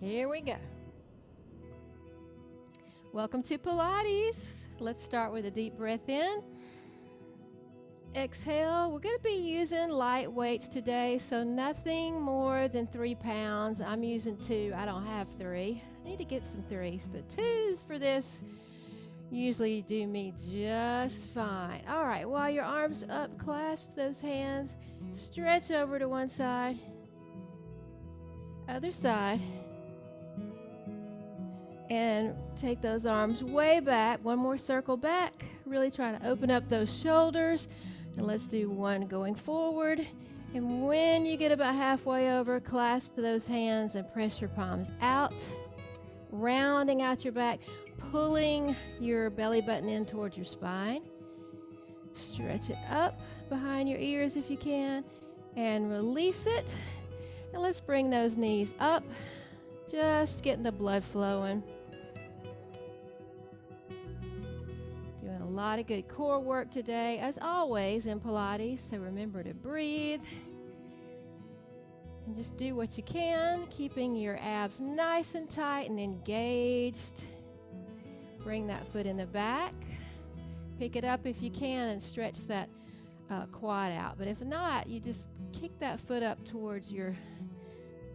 Here we go. Welcome to Pilates. Let's start with a deep breath in. Exhale. We're going to be using light weights today, so nothing more than 3 pounds. I'm using 2. I don't have 3. I need to get some 3s, but 2s for this usually do me just fine. All right, while your arms up, clasp those hands, stretch over to one side, other side, and take those arms way back. One more circle back. Really try to open up those shoulders. And let's do one going forward. And when you get about halfway over, clasp those hands and press your palms out, rounding out your back, pulling your belly button in towards your spine. Stretch it up behind your ears if you can, and release it. And let's bring those knees up, just getting the blood flowing. Doing a lot of good core work today, as always in Pilates, so remember to breathe. And just do what you can, keeping your abs nice and tight and engaged. Bring that foot in the back. Pick it up if you can and stretch that quad out. But if not, you just kick that foot up towards your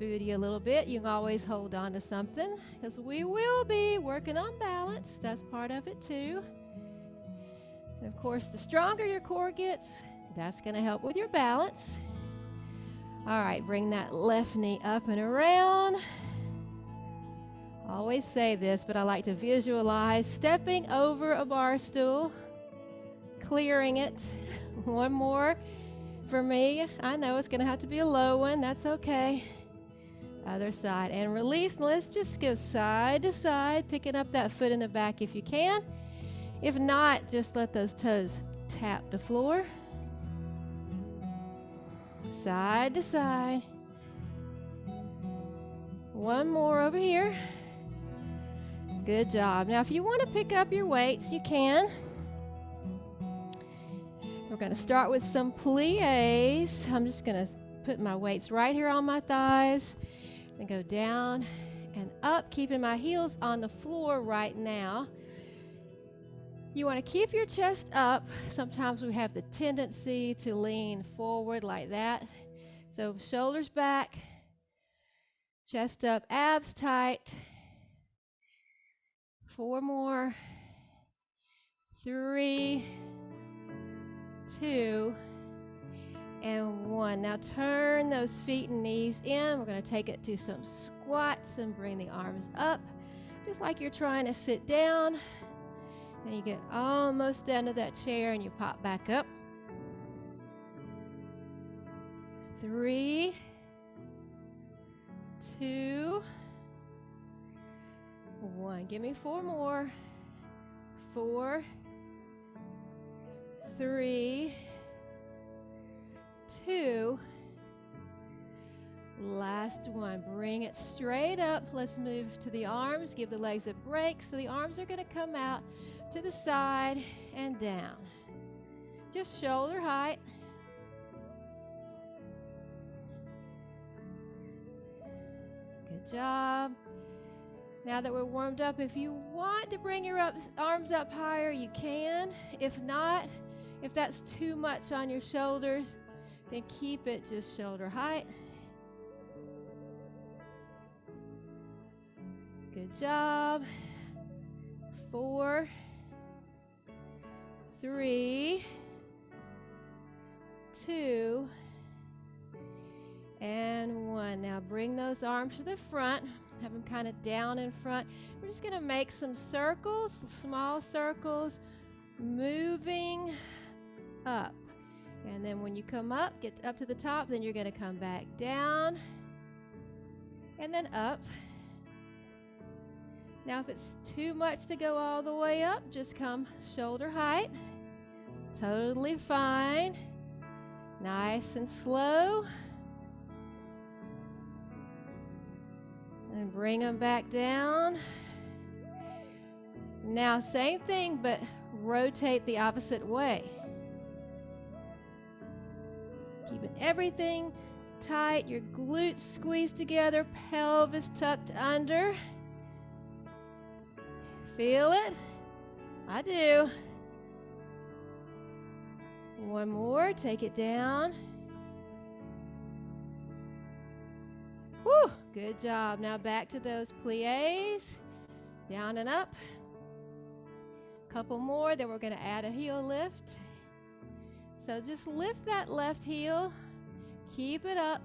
booty a little bit. You can always hold on to something because we will be working on balance. That's part of it too. And of course, the stronger your core gets, that's going to help with your balance. All right, bring that left knee up and around. I always say this, but I like to visualize stepping over a bar stool, clearing it. One more for me. I know it's going to have to be a low one. That's okay. Other side. And release. Let's just go side to side, picking up that foot in the back if you can. If not, just let those toes tap the floor. Side to side. One more over here. Good job. Now, if you want to pick up your weights, you can. We're going to start with some plies. I'm just going to put my weights right here on my thighs and go down and up, keeping my heels on the floor right now. You want to keep your chest up. Sometimes we have the tendency to lean forward like that. So shoulders back, chest up, abs tight. 4 more. 3, 2, and 1. Now turn those feet and knees in. We're going to take it to some squats and bring the arms up, just like you're trying to sit down. And you get almost down to that chair and you pop back up. 3, 2, 1. Give me 4 more. 4, 3, 2. Last one. Bring it straight up. Let's move to the arms. Give the legs a break. So the arms are going to come out to the side and down. Just shoulder height. Good job. Now that we're warmed up, if you want to bring your arms up higher, you can. If not, if that's too much on your shoulders, then keep it just shoulder height. Good job. 4, 3, 2, and 1. Now bring those arms to the front. Have them kind of down in front. We're just going to make some circles, small circles, moving up. And then when you come up, get up to the top, then you're going to come back down and then up. Now, if it's too much to go all the way up, just come shoulder height. Totally fine. Nice and slow. And bring them back down. Now, same thing, but rotate the opposite way. Keeping everything tight, your glutes squeezed together, pelvis tucked under. Feel it? I do. One more, take it down. Woo, good job. Now back to those pliés, down and up. Couple more, then we're going to add a heel lift. So just lift that left heel, keep it up,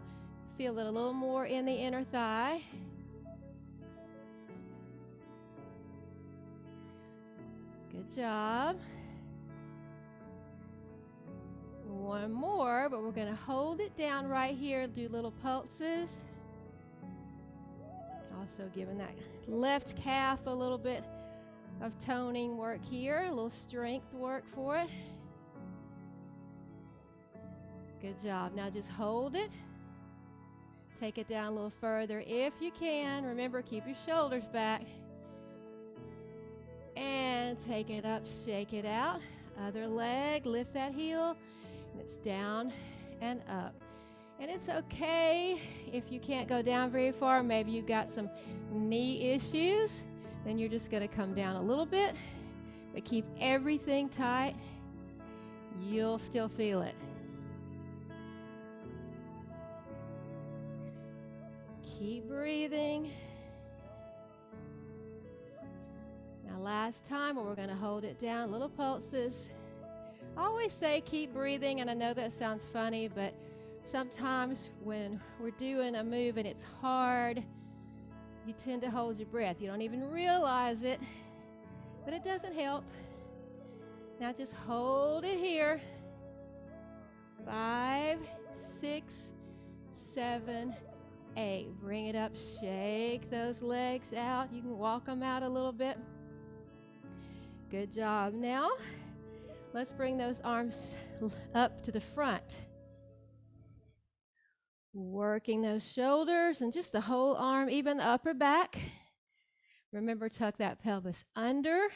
feel it a little more in the inner thigh. Good job. One more, but we're going to hold it down right here, do little pulses. Also giving that left calf a little bit of toning work here, a little strength work for it. Good job. Now just hold it. Take it down a little further if you can. Remember, keep your shoulders back. And take it up, shake it out. Other leg, lift that heel. And it's down and up. And it's okay if you can't go down very far. Maybe you've got some knee issues. Then you're just going to come down a little bit. But keep everything tight. You'll still feel it. Keep breathing. Now last time, we're going to hold it down, little pulses. I always say keep breathing, and I know that sounds funny, but sometimes when we're doing a move and it's hard, you tend to hold your breath. You don't even realize it, but it doesn't help. Now just hold it here. 5, 6, 7, 8. Bring it up, shake those legs out. You can walk them out a little bit. Good job. Now, let's bring those arms up to the front. Working those shoulders and just the whole arm, even the upper back. Remember, tuck that pelvis under.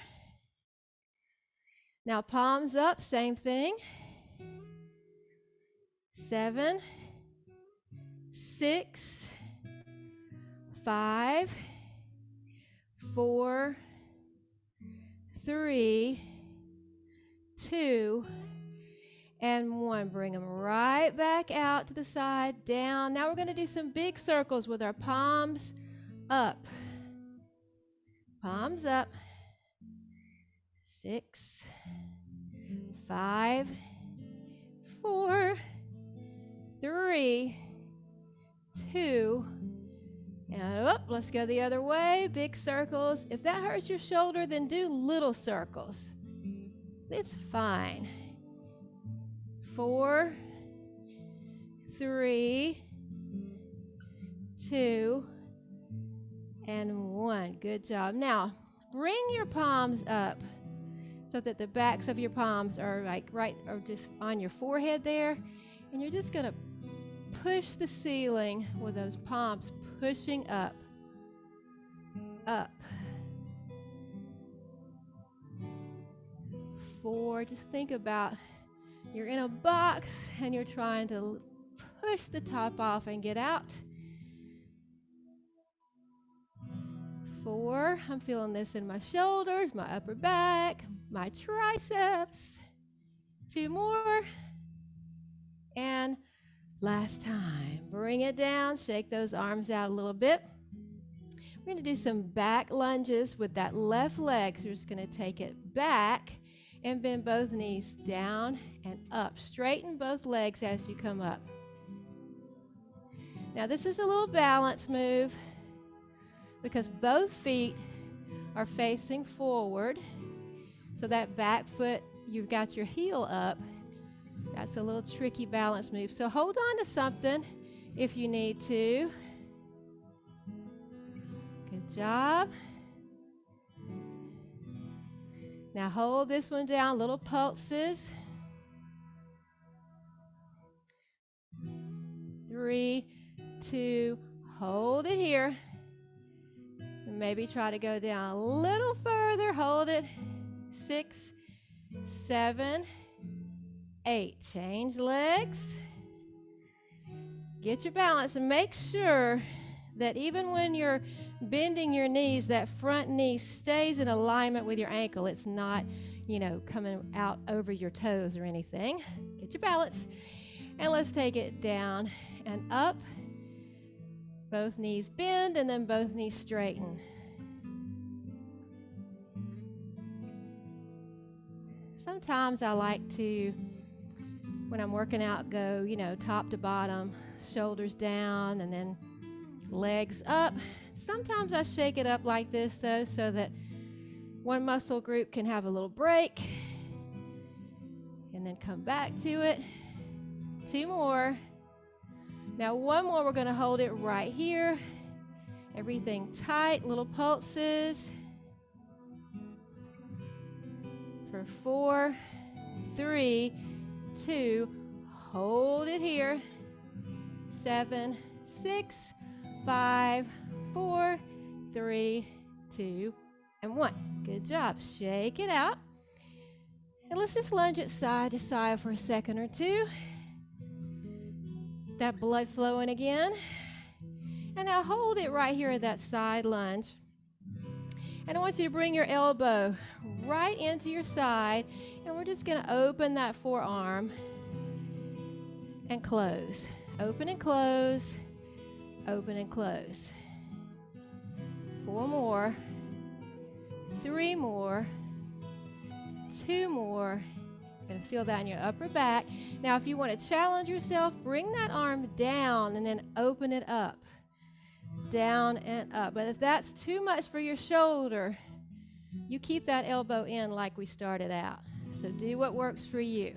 Now, palms up, same thing. 7, 6, 5, 4, 3, 2, and 1. Bring them right back out to the side, down. Now we're going to do some big circles with our palms up. Palms up. 6, 5, 4, 3, 2, and up. Let's go the other way. Big circles. If that hurts your shoulder, then do little circles. It's fine. 4, 3, 2, and 1. Good job. Now, bring your palms up so that the backs of your palms are like right or just on your forehead there. And you're just going to push the ceiling with those palms pushing up, up. 4, just think about you're in a box and you're trying to push the top off and get out. 4, I'm feeling this in my shoulders, my upper back, my triceps. 2 more. And last time. Bring it down, shake those arms out a little bit. We're going to do some back lunges with that left leg. So we're just going to take it back and bend both knees down and up. Straighten both legs as you come up. Now this is a little balance move because both feet are facing forward. So that back foot, you've got your heel up. That's a little tricky balance move. So hold on to something if you need to. Good job. Now hold this one down, little pulses. 3, 2, hold it here. And maybe try to go down a little further. Hold it. 6, 7, 8. Change legs. Get your balance and make sure that even when you're bending your knees, that front knee stays in alignment with your ankle. It's not, coming out over your toes or anything. Get your balance. And let's take it down and up. Both knees bend and then both knees straighten. Sometimes I like to, when I'm working out, go, top to bottom, shoulders down, and then legs up. Sometimes I shake it up like this, though, so that one muscle group can have a little break. And then come back to it. 2 more. Now, 1 more, we're going to hold it right here. Everything tight, little pulses. For 4, 3, 2, hold it here. 7, 6, 5, 4, 3, 2, and 1. Good job. Shake it out. And let's just lunge it side to side for a second or two. That blood flowing again. And now hold it right here at that side lunge. And I want you to bring your elbow right into your side, and we're just going to open that forearm and close. Open and close. Open and close. 4 more. 3 more. 2 more. You're going to feel that in your upper back. Now, if you want to challenge yourself, bring that arm down and then open it up. Down and up. But if that's too much for your shoulder, you keep that elbow in like we started out. So do what works for you.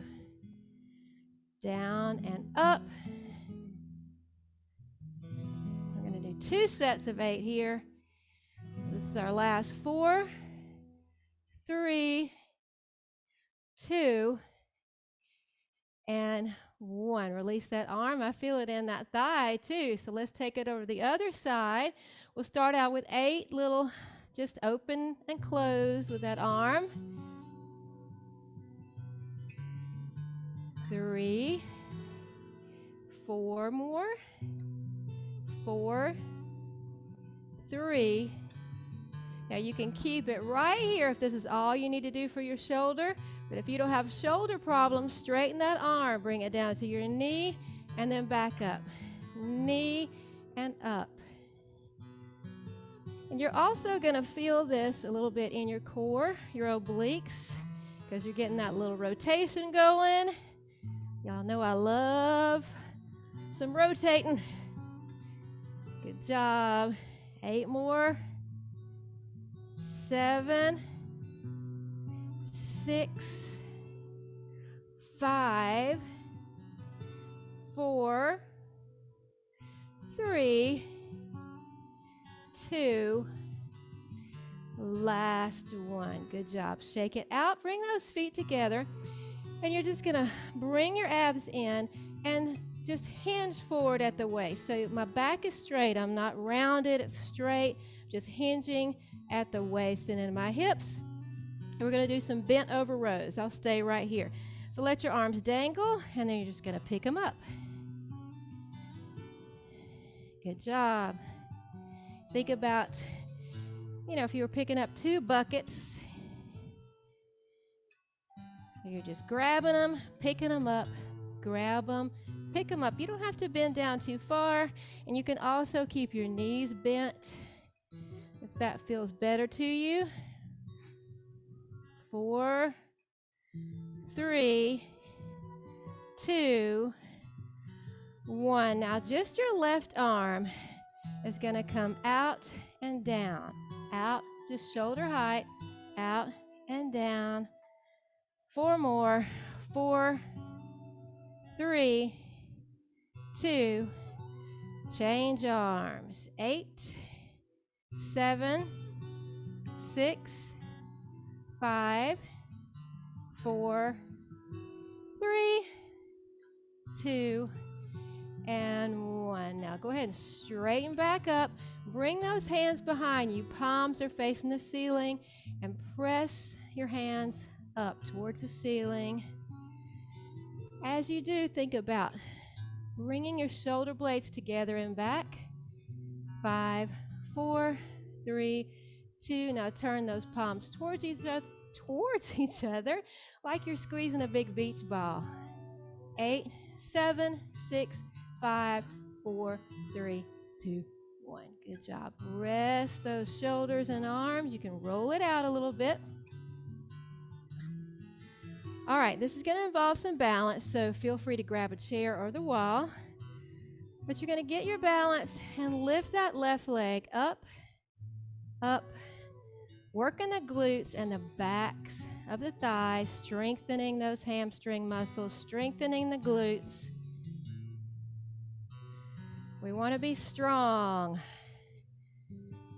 Down and up. We're going to do 2 sets of 8 here. This is our last 4, 3, 2, and 1. Release that arm. I feel it in that thigh too. So let's take it over the other side. We'll start out with 8 little, just open and close with that arm. 3, 4 more. 4, 3. Now you can keep it right here if this is all you need to do for your shoulder. But if you don't have shoulder problems, straighten that arm. Bring it down to your knee and then back up. Knee and up. And you're also going to feel this a little bit in your core, your obliques, because you're getting that little rotation going. Y'all know I love some rotating. Good job. 8 more. 7, 6, 5, 4, 3, 2, last one. Good job. Shake it out. Bring those feet together. And you're just going to bring your abs in and just hinge forward at the waist. So my back is straight. I'm not rounded. It's straight. Just hinging at the waist and in my hips. And we're going to do some bent over rows. I'll stay right here. So let your arms dangle, and then you're just going to pick them up. Good job. Think about, if you were picking up 2 buckets. So you're just grabbing them, picking them up, grab them, pick them up. You don't have to bend down too far, and you can also keep your knees bent if that feels better to you. 4, 3, 2, 1. Now just your left arm is going to come out and down. Out, just shoulder height, out and down. 4 more. 4, 3, 2, change arms. 8, 7, 6, 5, 4, 3, 2, and 1. Now go ahead and straighten back up. Bring those hands behind you. Palms are facing the ceiling, and press your hands up towards the ceiling. As you do, think about Bringing your shoulder blades together and back. 5, 4, 3, 2. Now turn those palms towards each other like you're squeezing a big beach ball. 8, 7, 6, 5, 4, 3, 2, 1. Good job. Rest those shoulders and arms. You can roll it out a little bit. All right, this is going to involve some balance, so feel free to grab a chair or the wall. But you're going to get your balance and lift that left leg up, up, working the glutes and the backs of the thighs, strengthening those hamstring muscles, strengthening the glutes. We want to be strong.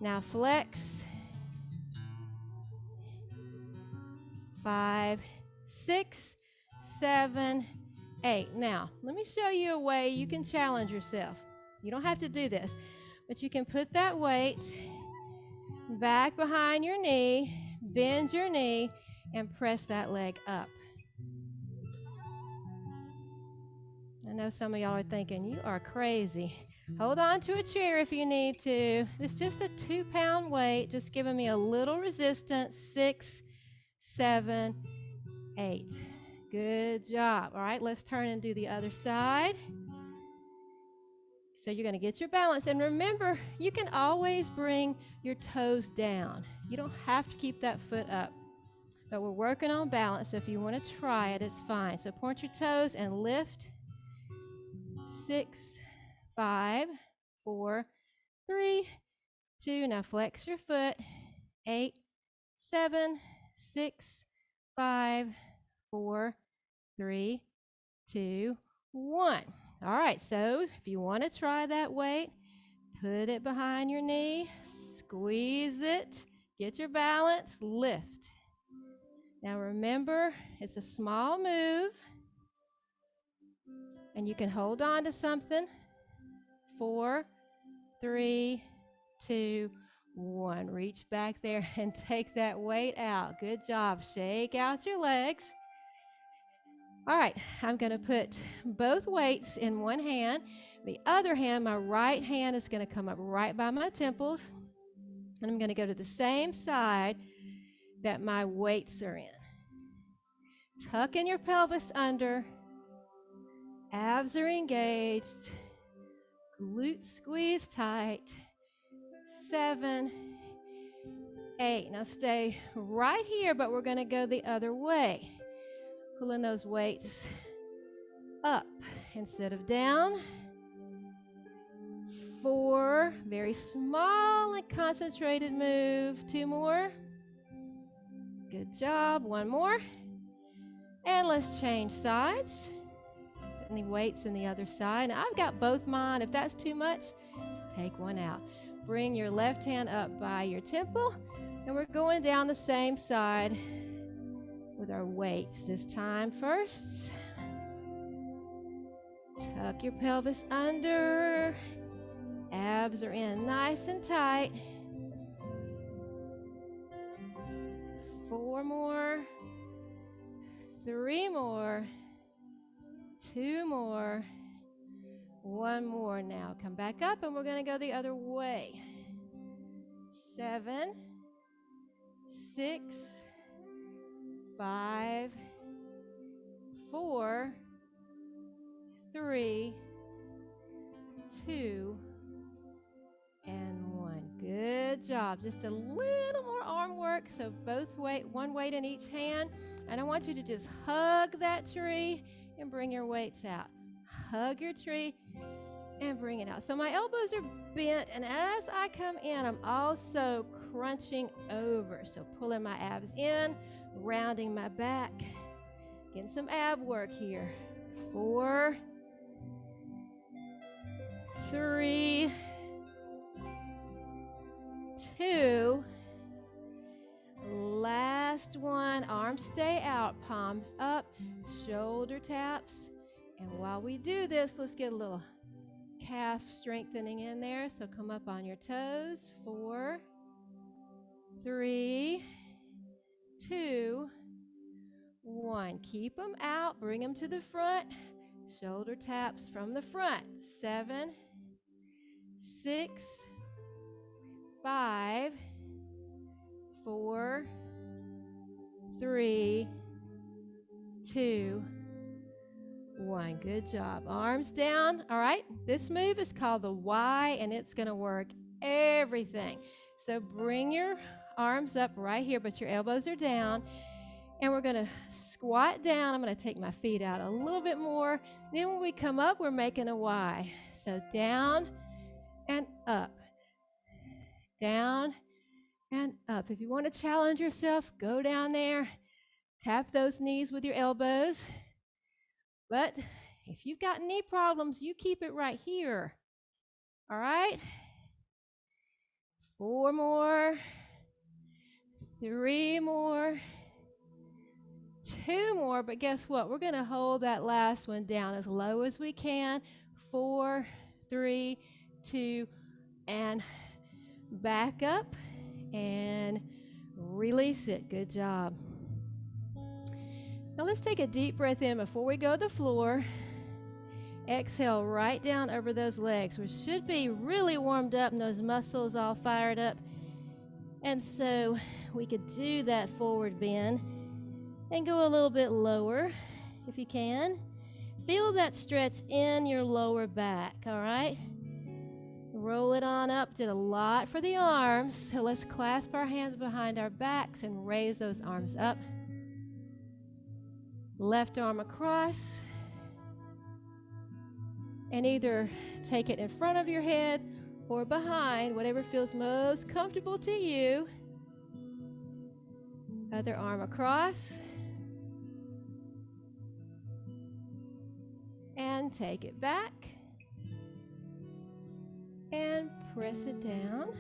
Now flex. 5, 6, 7, 8. Now, let me show you a way you can challenge yourself. You don't have to do this, but you can put that weight back behind your knee, bend your knee, and press that leg up. I know some of y'all are thinking, you are crazy. Hold on to a chair if you need to. It's just a 2-pound weight, just giving me a little resistance. 6, 7, 8. Good job. All right, let's turn and do the other side. So you're going to get your balance. And remember, you can always bring your toes down. You don't have to keep that foot up. But we're working on balance, so if you want to try it, it's fine. So point your toes and lift. 6, 5, 4, 3, 2. Now flex your foot. 8, 7, 6, 5, 4, 3, 2, 1. All right, so if you want to try that weight, put it behind your knee, squeeze it, get your balance, lift. Now remember, it's a small move, and you can hold on to something. 4, 3, 2, 1. Reach back there and take that weight out. Good job. Shake out your legs. All right, I'm going to put both weights in one hand. The other hand, my right hand, is going to come up right by my temples. And I'm going to go to the same side that my weights are in. Tuck in your pelvis under. Abs are engaged. Glutes squeeze tight. 7, 8. Now stay right here, but we're going to go the other way. Pulling those weights up instead of down. 4, very small and concentrated move. 2 more. Good job. 1 more. And let's change sides. Put any weights in the other side. Now I've got both mine. If that's too much, take one out. Bring your left hand up by your temple, and we're going down the same side with our weights this time. First, tuck your pelvis under. Abs are in nice and tight. 4 more. 3 more. 2 more. 1 more. Now come back up, and we're going to go the other way. 7, 6, 5, 4, 3, 2, and 1. Good job. Just a little more arm work. So one weight in each hand. And I want you to just hug that tree and bring your weights out. Hug your tree and bring it out. So my elbows are bent, and as I come in, I'm also crunching over. So pulling my abs in, rounding my back, getting some ab work here. 4, 3, 2, last one. Arms stay out, palms up, shoulder taps. And while we do this, let's get a little calf strengthening in there. So come up on your toes. 4, 3, 2, 1. Keep them out. Bring them to the front. Shoulder taps from the front. 7, 6, 5, 4, 3, 2, 1. Good job. Arms down. All right. This move is called the Y, and it's going to work everything. So bring your arms up right here, but your elbows are down. And we're going to squat down. I'm going to take my feet out a little bit more. Then when we come up, we're making a Y. So down and up. Down and up. If you want to challenge yourself, go down there. Tap those knees with your elbows. But if you've got knee problems, you keep it right here. All right? 4 more. 3 more. 2 more. But guess what? We're going to hold that last one down as low as we can. 4, 3, 2, and back up and release it. Good job. Now let's take a deep breath in before we go to the floor. Exhale right down over those legs. We should be really warmed up and those muscles all fired up. And so we could do that forward bend and go a little bit lower if you can. Feel that stretch in your lower back, all right? Roll it on up. Did a lot for the arms. So let's clasp our hands behind our backs and raise those arms up. Left arm across. And either take it in front of your head or behind, whatever feels most comfortable to you. Other arm across. And take it back. And press it down.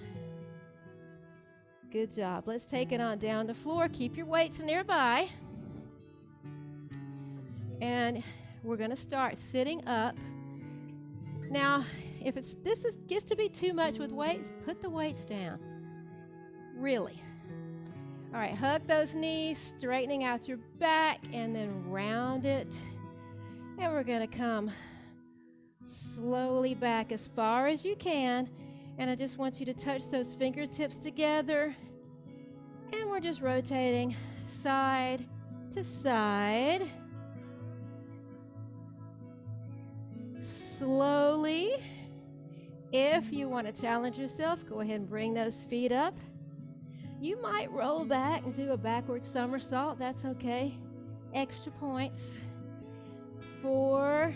Good job. Let's take it on down to the floor. Keep your weights nearby. And we're going to start sitting up. Now, if gets to be too much with weights, put the weights down. Really. All right, hug those knees, straightening out your back, and then round it. And we're going to come slowly back as far as you can. And I just want you to touch those fingertips together. And we're just rotating side to side. Slowly. If you want to challenge yourself, go ahead and bring those feet up. You might roll back and do a backward somersault. That's okay. Extra points. 4,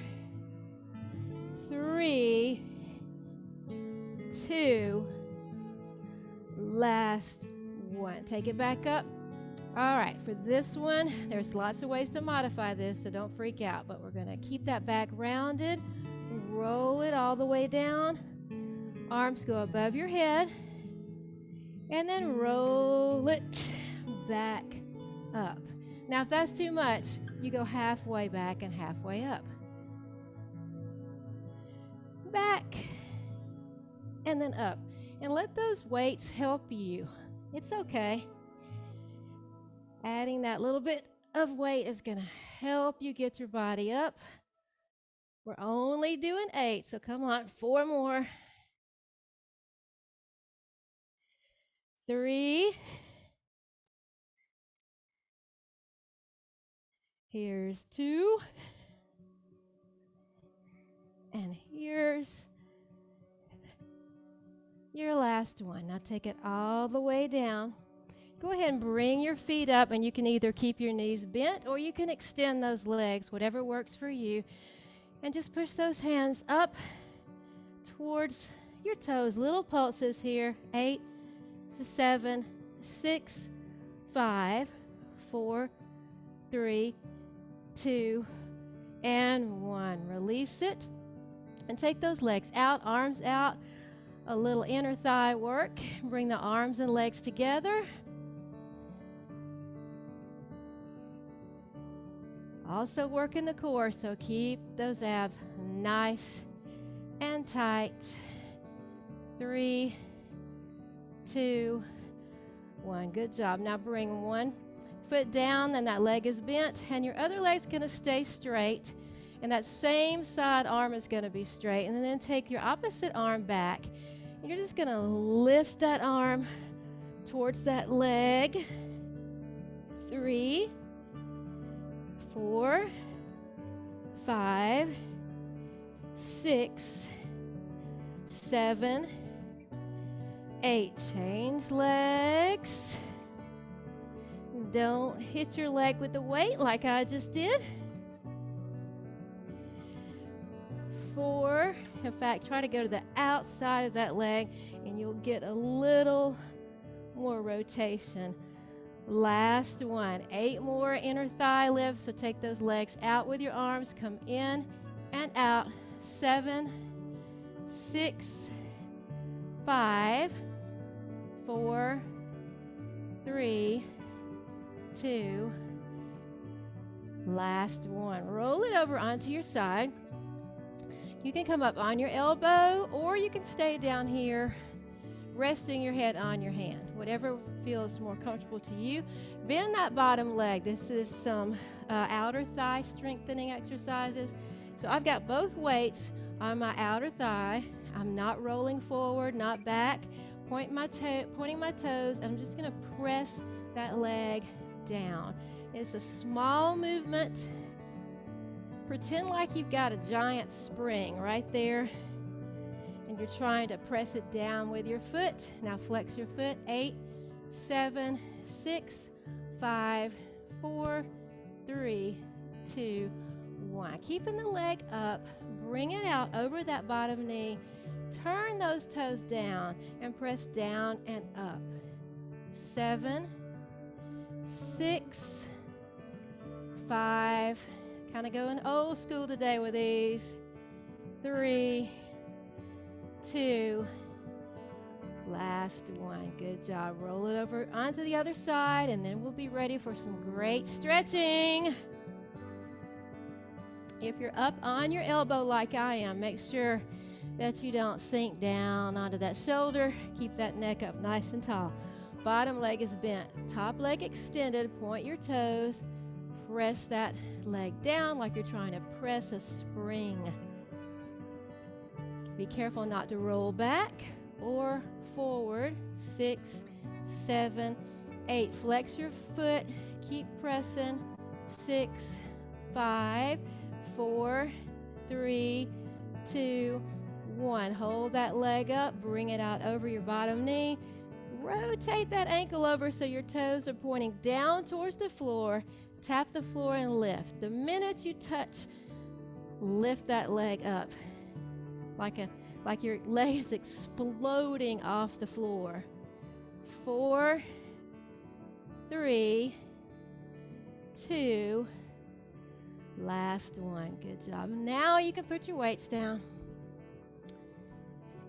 3, 2, last one. Take it back up. All right, for this one, there's lots of ways to modify this, so don't freak out, but we're going to keep that back rounded. Roll it all the way down. Arms go above your head. And then roll it back up. Now, if that's too much, you go halfway back and halfway up. Back and then up. And let those weights help you. It's okay. Adding that little bit of weight is going to help you get your body up. We're only doing 8, so come on, 4 more. 3. Here's 2. And here's your last one. Now take it all the way down. Go ahead and bring your feet up, and you can either keep your knees bent or you can extend those legs, whatever works for you. And just push those hands up towards your toes. Little pulses here. 8, 7, 6, 5, 4, 3, 2, and 1. Release it. And take those legs out, arms out. A little inner thigh work. Bring the arms and legs together. Also working the core, so keep those abs nice and tight. 3, 2, 1. Good job. Now bring one foot down, and that leg is bent, and your other leg's going to stay straight. And that same side arm is going to be straight. And then take your opposite arm back. And you're just going to lift that arm towards that leg. 3, 4, 5, 6, 7, 8. Change legs. Don't hit your leg with the weight like I just did. 4. In fact, try to go to the outside of that leg and you'll get a little more rotation. Last one. 8 more inner thigh lifts. So take those legs out with your arms. Come in and out. 7, 6, 5, 4, 3, 2. Last one. Roll it over onto your side. You can come up on your elbow or you can stay down here resting your head on your hand, whatever feels more comfortable to you. Bend that bottom leg. This is some outer thigh strengthening exercises. So I've got both weights on my outer thigh. I'm not rolling forward, not back. Pointing my toes, and I'm just going to press that leg down. It's a small movement. Pretend like you've got a giant spring right there. And you're trying to press it down with your foot. Now flex your foot. 8, 7, 6, 5, 4, 3, 2, 1. Keeping the leg up. Bring it out over that bottom knee. Turn those toes down and press down and up. 7, 6, 5. Kind of going old school today with these. 3, 2, last one. Good job. Roll it over onto the other side, and then we'll be ready for some great stretching. If you're up on your elbow like I am, make sure that you don't sink down onto that shoulder. Keep that neck up nice and tall. Bottom leg is bent. Top leg extended. Point your toes. Press that leg down like you're trying to press a spring. Be careful not to roll back or forward. 6, 7, 8. Flex your foot. Keep pressing. 6, 5, 4, 3, 2, 1. Hold that leg up. Bring it out over your bottom knee. Rotate that ankle over so your toes are pointing down towards the floor. Tap the floor and lift. The minute you touch, lift that leg up. Like your leg is exploding off the floor. 4, 3, 2, last one. Good job. Now you can put your weights down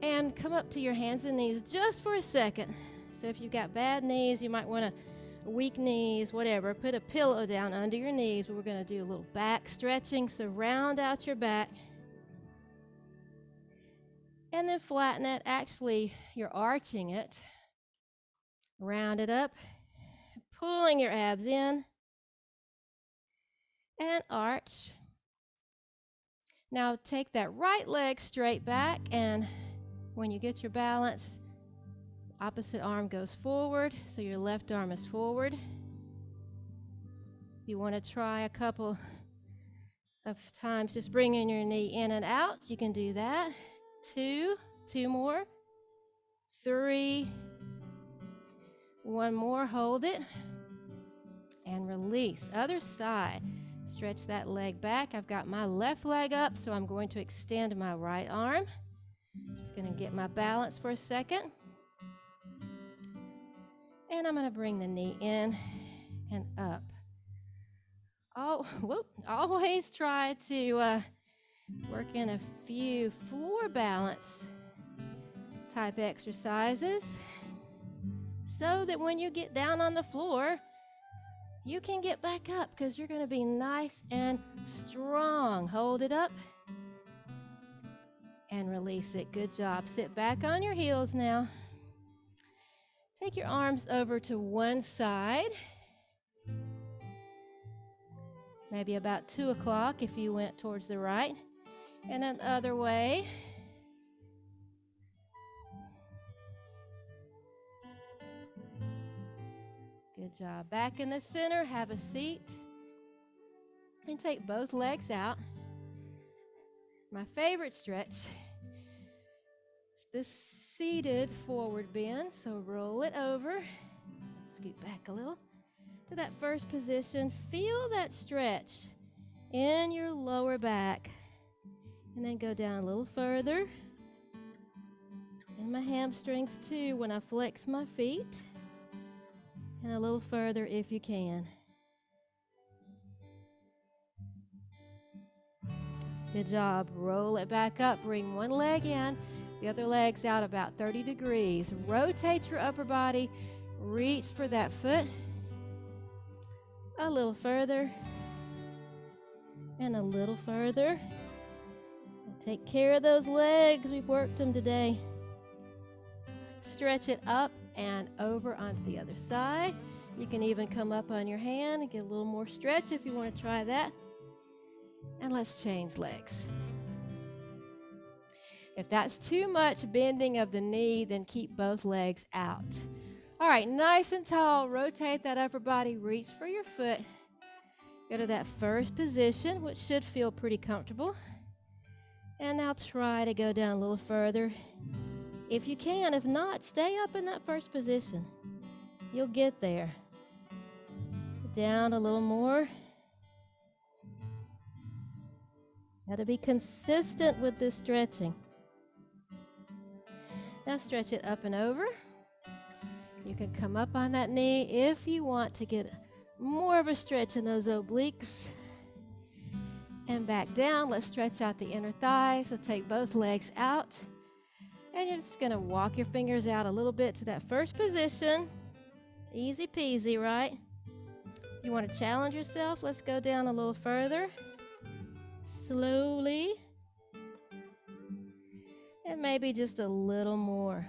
and come up to your hands and knees just for a second. So if you've got bad knees, you might want to weak knees, whatever. Put a pillow down under your knees. We're going to do a little back stretching. So round out your back. And then flatten it. Actually, you're arching it. Round it up. Pulling your abs in. And arch. Now take that right leg straight back. And when you get your balance, opposite arm goes forward. So your left arm is forward. If you want to try a couple of times, just bringing your knee in and out, you can do that. 2 more, 3, 1 more, hold it, and release. Other side, stretch that leg back. I've got my left leg up, so I'm going to extend my right arm. Just going to get my balance for a second. And I'm going to bring the knee in and up. Always try to work in a few floor balance type exercises so that when you get down on the floor, you can get back up because you're going to be nice and strong. Hold it up and release it. Good job. Sit back on your heels now. Take your arms over to one side Maybe about 2 o'clock if you went towards the right. And then the other way. Good job. Back in the center, have a seat. And take both legs out. My favorite stretch is this seated forward bend. So roll it over. Scoot back a little to that first position. Feel that stretch in your lower back. And then go down a little further. And my hamstrings too when I flex my feet. And a little further if you can. Good job. Roll it back up. Bring one leg in. The other leg's out about 30 degrees. Rotate your upper body. Reach for that foot. A little further. And a little further. Take care of those legs. We've worked them today. Stretch it up and over onto the other side. You can even come up on your hand and get a little more stretch if you want to try that. And let's change legs. If that's too much bending of the knee, then keep both legs out. All right, nice and tall. Rotate that upper body. Reach for your foot. Go to that first position, which should feel pretty comfortable. And now try to go down a little further if you can. If not, stay up in that first position. You'll get there. Down a little more. Got to be consistent with this stretching. Now stretch it up and over. You can come up on that knee if you want to get more of a stretch in those obliques. And back down. Let's stretch out the inner thighs. So take both legs out. And you're just going to walk your fingers out a little bit to that first position. Easy peasy, right? You want to challenge yourself? Let's go down a little further. Slowly. And maybe just a little more.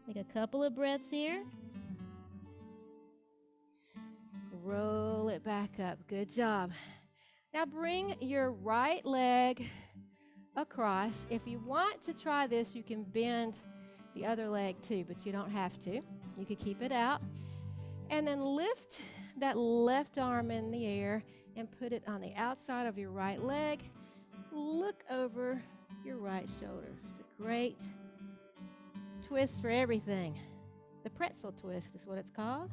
Take a couple of breaths here. Roll it back up. Good job. Now bring your right leg across. If you want to try this, you can bend the other leg too, but you don't have to. You can keep it out. And then lift that left arm in the air and put it on the outside of your right leg. Look over your right shoulder. It's a great twist for everything. The pretzel twist is what it's called.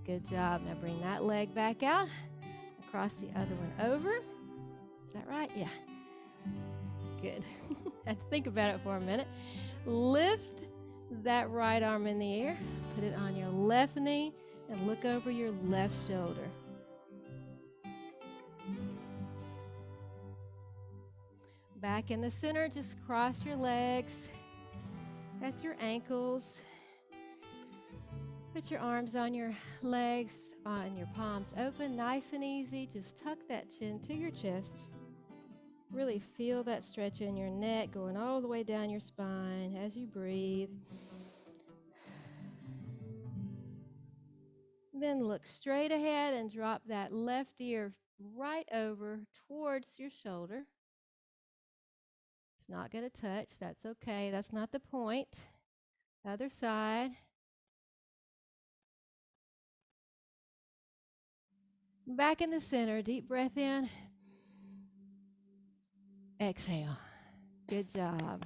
Good job. Now bring that leg back out. Cross the other one over. Is that right? Yeah. Good. I had to think about it for a minute. Lift that right arm in the air. Put it on your left knee and look over your left shoulder. Back in the center, just cross your legs. That's your ankles. Put your arms on your legs, on your palms open, nice and easy. Just tuck that chin to your chest. Really feel that stretch in your neck going all the way down your spine as you breathe. Then look straight ahead and drop that left ear right over towards your shoulder. It's not going to touch. That's okay. That's not the point. Other side. Back in the center. Deep breath in. Exhale. Good job.